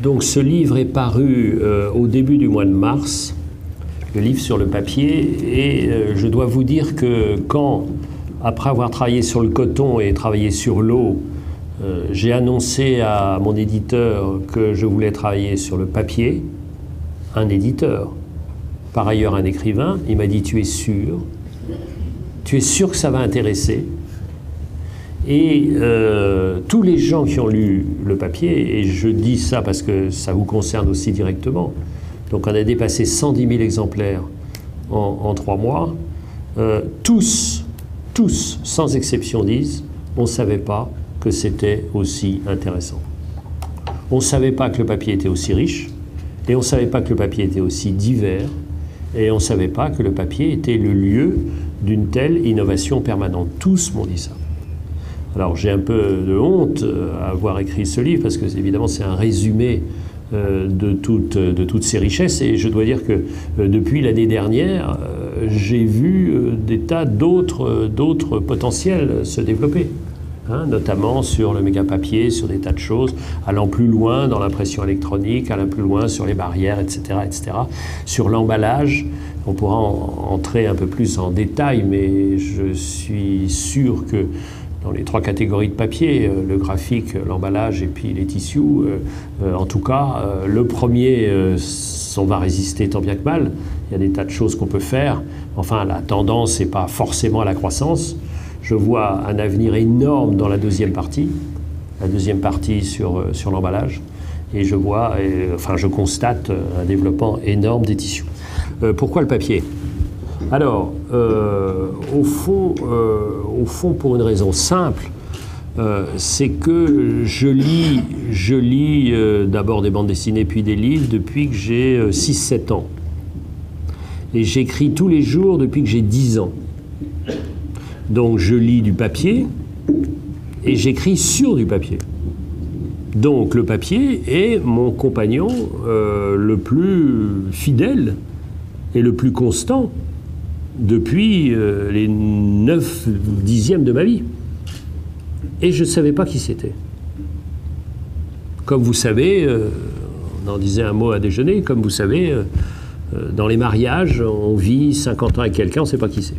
Donc ce livre est paru au début du mois de mars, le livre sur le papier, et je dois vous dire que quand, après avoir travaillé sur le coton et travaillé sur l'eau, j'ai annoncé à mon éditeur que je voulais travailler sur le papier, un éditeur, par ailleurs un écrivain, il m'a dit « Tu es sûr que ça va intéresser ?» Et tous les gens qui ont lu le papier, et je dis ça parce que ça vous concerne aussi directement, donc on a dépassé 110 000 exemplaires en 3 mois, tous, sans exception disent, on ne savait pas que c'était aussi intéressant. On ne savait pas que le papier était aussi riche, et on ne savait pas que le papier était aussi divers, et on ne savait pas que le papier était le lieu d'une telle innovation permanente. Tous m'ont dit ça. Alors j'ai un peu de honte à avoir écrit ce livre, parce que évidemment c'est un résumé de toutes ces richesses, et je dois dire que depuis l'année dernière, j'ai vu des tas d'autres potentiels se développer. Notamment sur le méga-papier, sur des tas de choses, allant plus loin dans l'impression électronique, allant plus loin sur les barrières, etc., etc. Sur l'emballage, on pourra entrer un peu plus en détail, mais je suis sûr que dans les 3 catégories de papier, le graphique, l'emballage et puis les tissus, en tout cas, le premier, on va résister tant bien que mal. Il y a des tas de choses qu'on peut faire. Enfin, la tendance n'est pas forcément à la croissance. Je vois un avenir énorme dans la deuxième partie sur l'emballage, et je vois, enfin je constate un développement énorme des tissus. Pourquoi le papier? Alors, au fond, pour une raison simple, c'est que je lis d'abord des bandes dessinées puis des livres depuis que j'ai 6-7 ans. Et j'écris tous les jours depuis que j'ai 10 ans. Donc je lis du papier et j'écris sur du papier. Donc le papier est mon compagnon le plus fidèle et le plus constant depuis les 9/10 de ma vie. Et je ne savais pas qui c'était. Comme vous savez, on en disait un mot à déjeuner, comme vous savez, dans les mariages, on vit 50 ans avec quelqu'un, on ne sait pas qui c'est.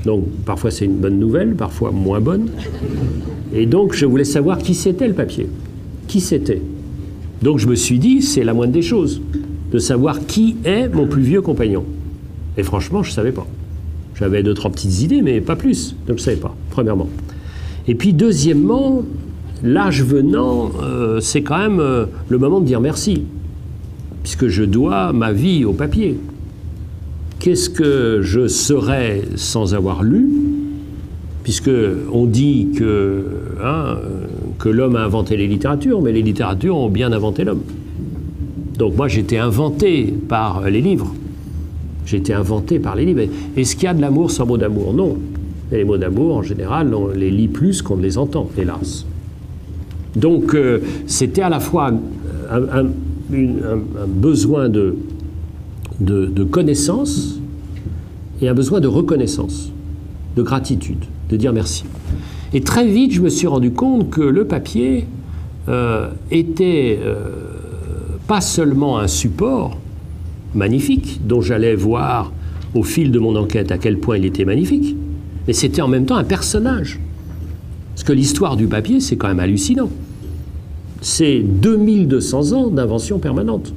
Donc parfois c'est une bonne nouvelle, parfois moins bonne. Et donc je voulais savoir qui c'était le papier. Qui c'était. Donc je me suis dit, c'est la moindre des choses, de savoir qui est mon plus vieux compagnon. Et franchement, je ne savais pas. J'avais 2-3 petites idées, mais pas plus. Donc je ne savais pas, premièrement. Et puis deuxièmement, l'âge venant, c'est quand même le moment de dire merci. Puisque je dois ma vie au papier. Qu'est-ce que je serais sans avoir lu? Puisque on dit que l'homme a inventé les littératures, mais les littératures ont bien inventé l'homme. Donc moi, j'étais inventé par les livres. J'ai été inventé par les livres. Est-ce qu'il y a de l'amour sans mots d'amour? Non. Et les mots d'amour, en général, on les lit plus qu'on ne les entend, hélas. Donc c'était à la fois un besoin de connaissance et un besoin de reconnaissance, de gratitude, de dire merci. Et très vite, je me suis rendu compte que le papier était pas seulement un support magnifique, dont j'allais voir au fil de mon enquête à quel point il était magnifique, mais c'était en même temps un personnage. Parce que l'histoire du papier, c'est quand même hallucinant. C'est 2200 ans d'invention permanente,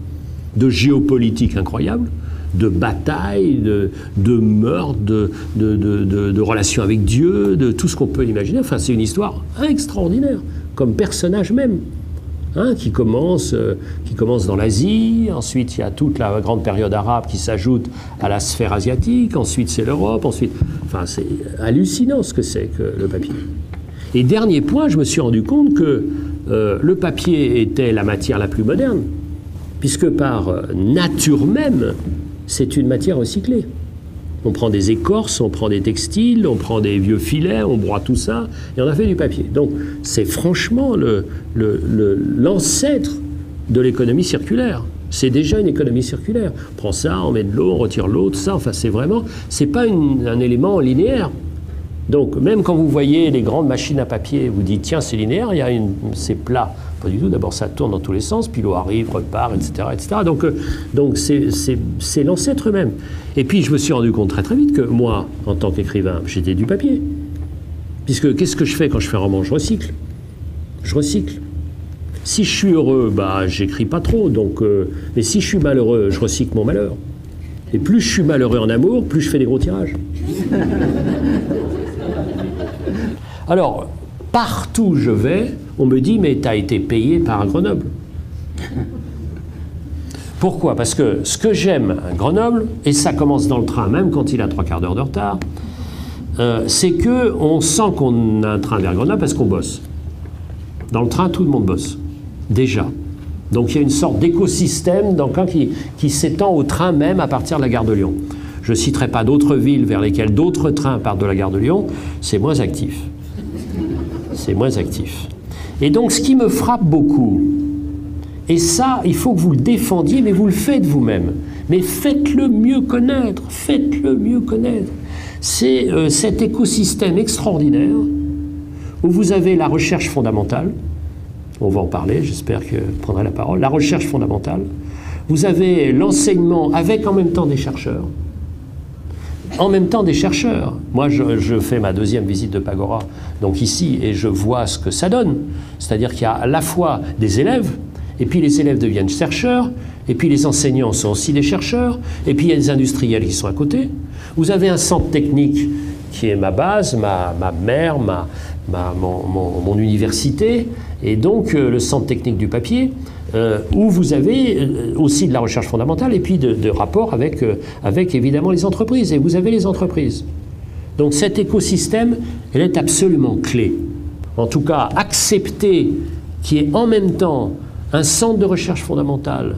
de géopolitique incroyable, de batailles, de meurtres, de relations avec Dieu, de tout ce qu'on peut imaginer. Enfin, c'est une histoire extraordinaire, comme personnage même, qui commence dans l'Asie. Ensuite, il y a toute la grande période arabe qui s'ajoute à la sphère asiatique. Ensuite, c'est l'Europe. Ensuite, enfin, c'est hallucinant ce que c'est que le papier. Et dernier point, je me suis rendu compte que le papier était la matière la plus moderne, puisque par nature même, c'est une matière recyclée. On prend des écorces, on prend des textiles, on prend des vieux filets, on broie tout ça, et on a fait du papier. Donc c'est franchement l'ancêtre de l'économie circulaire. C'est déjà une économie circulaire. On prend ça, on met de l'eau, on retire l'eau, tout ça. Enfin, c'est pas un élément linéaire. Donc même quand vous voyez les grandes machines à papier, vous dites tiens, c'est linéaire, c'est plat. Pas du tout. D'abord, ça tourne dans tous les sens, puis l'eau arrive, repart, etc. etc. Donc c'est l'ancêtre même. Et puis, je me suis rendu compte très très vite que moi, en tant qu'écrivain, j'étais du papier. Puisque qu'est-ce que je fais quand je fais un roman? Je recycle. Je recycle. Si je suis heureux, bah, j'écris pas trop. Mais si je suis malheureux, je recycle mon malheur. Et plus je suis malheureux en amour, plus je fais des gros tirages. Alors, partout où je vais, on me dit « mais tu as été payé par Grenoble ». Pourquoi? Parce que ce que j'aime à Grenoble, et ça commence dans le train, même quand il a 3/4 d'heure de retard, c'est qu'on sent qu'on a un train vers Grenoble parce qu'on bosse. Dans le train, tout le monde bosse, déjà. Donc il y a une sorte d'écosystème qui s'étend au train même à partir de la gare de Lyon. Je ne citerai pas d'autres villes vers lesquelles d'autres trains partent de la gare de Lyon, c'est moins actif. C'est moins actif. Et donc ce qui me frappe beaucoup, et ça, il faut que vous le défendiez, mais vous le faites vous-même. Mais faites-le mieux connaître, faites-le mieux connaître. C'est cet écosystème extraordinaire où vous avez la recherche fondamentale, on va en parler, j'espère que vous prendrez la parole, la recherche fondamentale, vous avez l'enseignement avec en même temps des chercheurs, en même temps des chercheurs. Moi, je fais ma 2e visite de Pagora, donc ici, et je vois ce que ça donne. C'est-à-dire qu'il y a à la fois des élèves, et puis les élèves deviennent chercheurs, et puis les enseignants sont aussi des chercheurs, et puis il y a des industriels qui sont à côté. Vous avez un centre technique qui est ma base, ma mère, mon université, et donc le centre technique du papier, où vous avez aussi de la recherche fondamentale et puis de rapports avec évidemment les entreprises. Et vous avez les entreprises. Donc cet écosystème, elle est absolument clé. En tout cas, accepter qu'il y ait en même temps un centre de recherche fondamentale,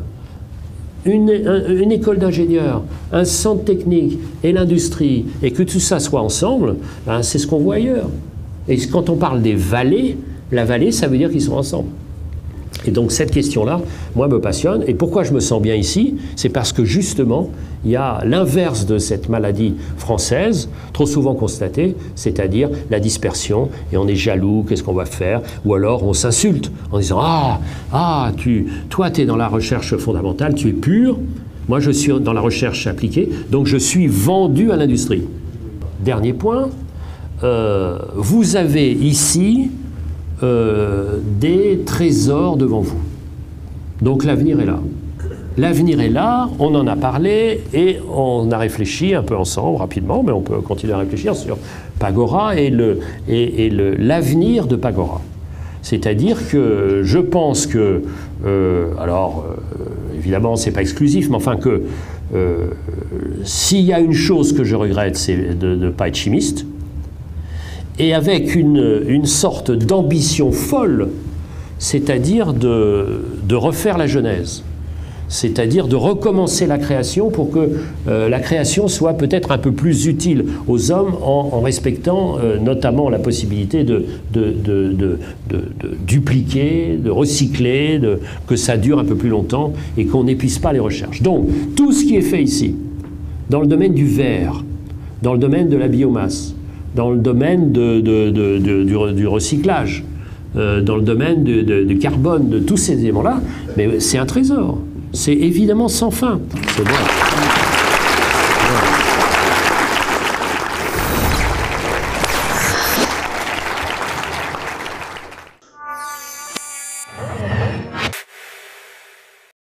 une école d'ingénieurs, un centre technique et l'industrie, et que tout ça soit ensemble, ben c'est ce qu'on voit ailleurs. Et quand on parle des vallées, la vallée, ça veut dire qu'ils sont ensemble. Et donc cette question-là, moi, me passionne. Et pourquoi je me sens bien ici? C'est parce que justement, il y a l'inverse de cette maladie française, trop souvent constatée, c'est-à-dire la dispersion, et on est jaloux, qu'est-ce qu'on va faire? Ou alors on s'insulte en disant « toi, tu es dans la recherche fondamentale, tu es pur, moi je suis dans la recherche appliquée, donc je suis vendu à l'industrie. » Dernier point, vous avez ici des trésors devant vous. Donc l'avenir est là. L'avenir est là, on en a parlé et on a réfléchi un peu ensemble, rapidement, mais on peut continuer à réfléchir sur Pagora et l'avenir de Pagora. C'est-à-dire que je pense que, évidemment, c'est pas exclusif, mais enfin que s'il y a une chose que je regrette, c'est de ne pas être chimiste, et avec une sorte d'ambition folle, c'est-à-dire de refaire la Genèse, c'est-à-dire de recommencer la création pour que la création soit peut-être un peu plus utile aux hommes en respectant notamment la possibilité de dupliquer, de recycler, que ça dure un peu plus longtemps et qu'on n'épuise pas les recherches. Donc, tout ce qui est fait ici, dans le domaine du verre, dans le domaine de la biomasse, dans le domaine du recyclage, dans le domaine du carbone, de tous ces éléments-là, mais c'est un trésor. C'est évidemment sans fin. C'est bon.